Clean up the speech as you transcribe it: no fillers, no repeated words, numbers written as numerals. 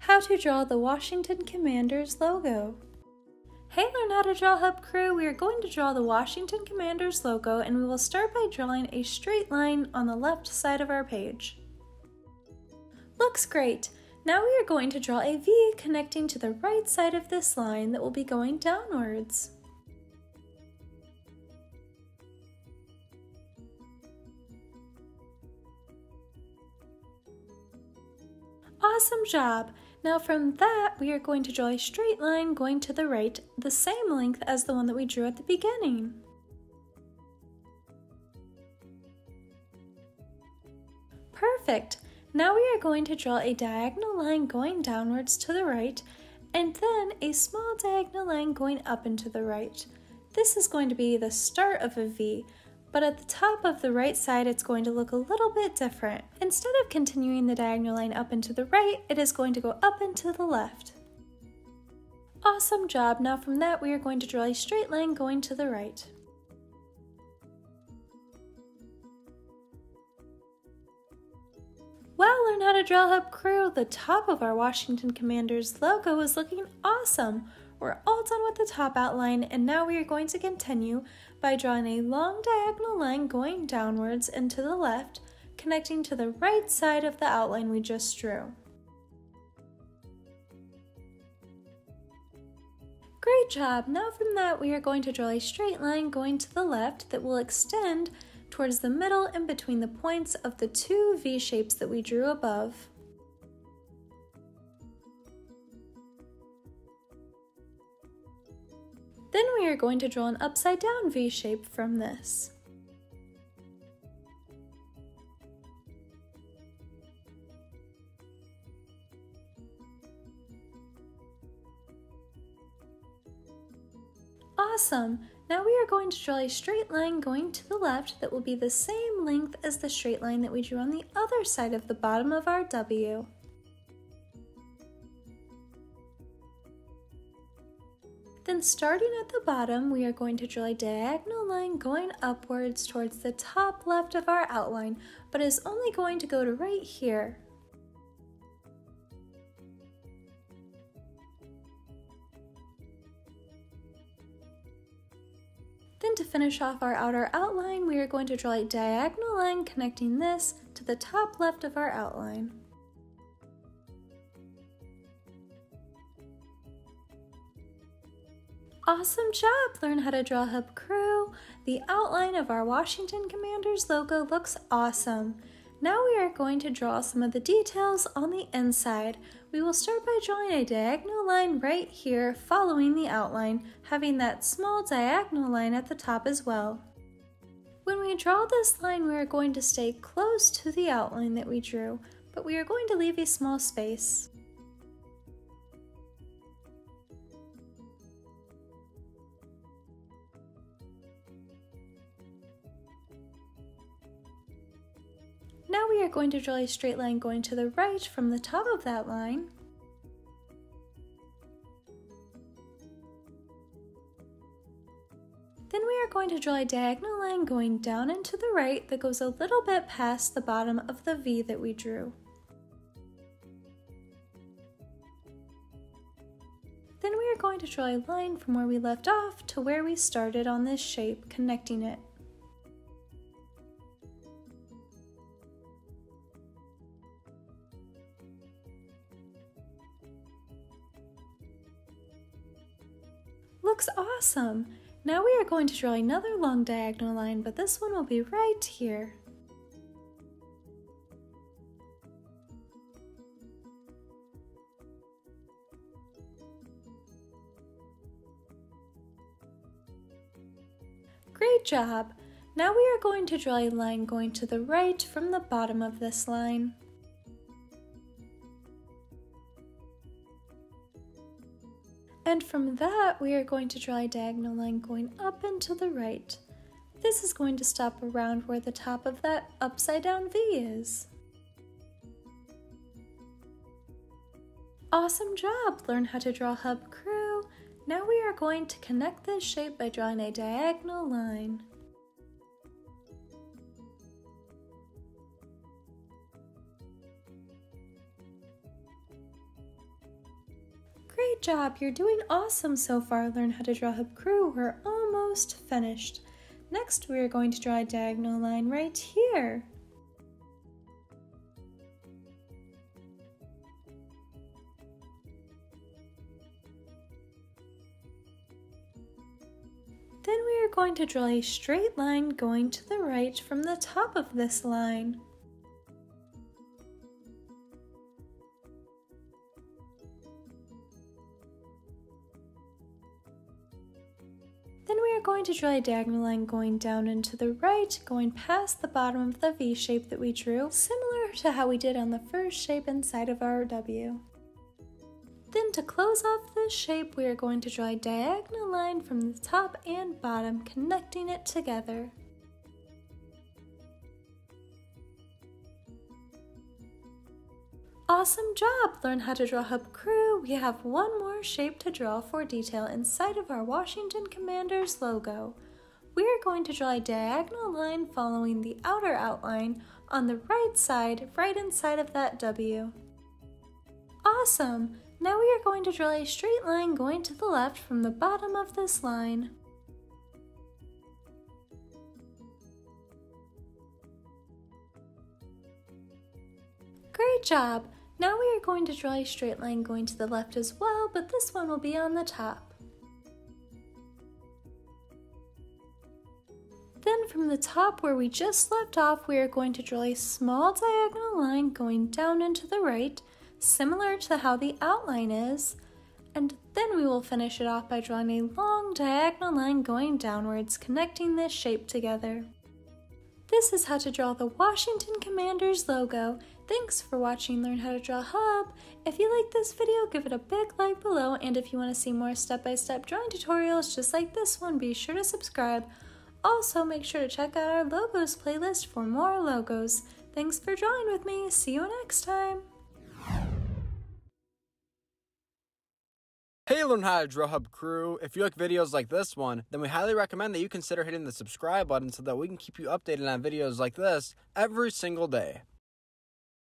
How to draw the Washington Commanders logo. Hey, Learn How to Draw Hub crew, we are going to draw the Washington Commanders logo, and we will start by drawing a straight line on the left side of our page. Looks great! Now we are going to draw a V connecting to the right side of this line that will be going downwards. Awesome job! Now from that, we are going to draw a straight line going to the right, the same length as the one that we drew at the beginning. Perfect! Now we are going to draw a diagonal line going downwards to the right, and then a small diagonal line going up and to the right. This is going to be the start of a V, but at the top of the right side it's going to look a little bit different. Instead of continuing the diagonal line up and to the right, it is going to go up and to the left. Awesome job! Now from that we are going to draw a straight line going to the right. Wow, Learn How to Draw Hub crew! The top of our Washington Commanders logo is looking awesome! We're all done with the top outline, and now we are going to continue by drawing a long diagonal line going downwards and to the left, connecting to the right side of the outline we just drew. Great job! Now from that we are going to draw a straight line going to the left that will extend towards the middle and between the points of the two V shapes that we drew above. Then we are going to draw an upside down V shape from this. Awesome! Now we are going to draw a straight line going to the left that will be the same length as the straight line that we drew on the other side of the bottom of our W. Then starting at the bottom, we are going to draw a diagonal line going upwards towards the top left of our outline, but is only going to go to right here. Then to finish off our outer outline, we are going to draw a diagonal line connecting this to the top left of our outline. Awesome job, Learn How to Draw Hub crew! The outline of our Washington Commanders logo looks awesome. Now we are going to draw some of the details on the inside. We will start by drawing a diagonal line right here following the outline, having that small diagonal line at the top as well. When we draw this line, we are going to stay close to the outline that we drew, but we are going to leave a small space. Now we are going to draw a straight line going to the right from the top of that line. Then we are going to draw a diagonal line going down and to the right that goes a little bit past the bottom of the V that we drew. Then we are going to draw a line from where we left off to where we started on this shape, connecting it. Looks awesome! Now we are going to draw another long diagonal line, but this one will be right here. Great job! Now we are going to draw a line going to the right from the bottom of this line. And from that, we are going to draw a diagonal line going up and to the right. This is going to stop around where the top of that upside down V is. Awesome job, Learn How to Draw Hub crew! Now we are going to connect this shape by drawing a diagonal line. Great job! You're doing awesome so far. Learn How to Draw Hub Crew. We're almost finished. Next, we are going to draw a diagonal line right here. Then we are going to draw a straight line going to the right from the top of this line. Then we are going to draw a diagonal line going down and to the right, going past the bottom of the V shape that we drew, similar to how we did on the first shape inside of our W. Then to close off this shape, we are going to draw a diagonal line from the top and bottom, connecting it together. Awesome job! Learn How to Draw Hub Crew. We have one more shape to draw for detail inside of our Washington Commanders logo. We are going to draw a diagonal line following the outer outline on the right side, right inside of that W. Awesome! Now we are going to draw a straight line going to the left from the bottom of this line. Great job! Now we are going to draw a straight line going to the left as well, but this one will be on the top. Then from the top where we just left off, we are going to draw a small diagonal line going down and to the right, similar to how the outline is, and then we will finish it off by drawing a long diagonal line going downwards, connecting this shape together. This is how to draw the Washington Commanders logo. Thanks for watching Learn How to Draw Hub. If you like this video, give it a big like below, and if you want to see more step-by-step drawing tutorials just like this one, be sure to subscribe. Also, make sure to check out our logos playlist for more logos. Thanks for drawing with me. See you next time. Hey Learn How to Draw Hub crew, if you like videos like this one, then we highly recommend that you consider hitting the subscribe button so that we can keep you updated on videos like this every single day.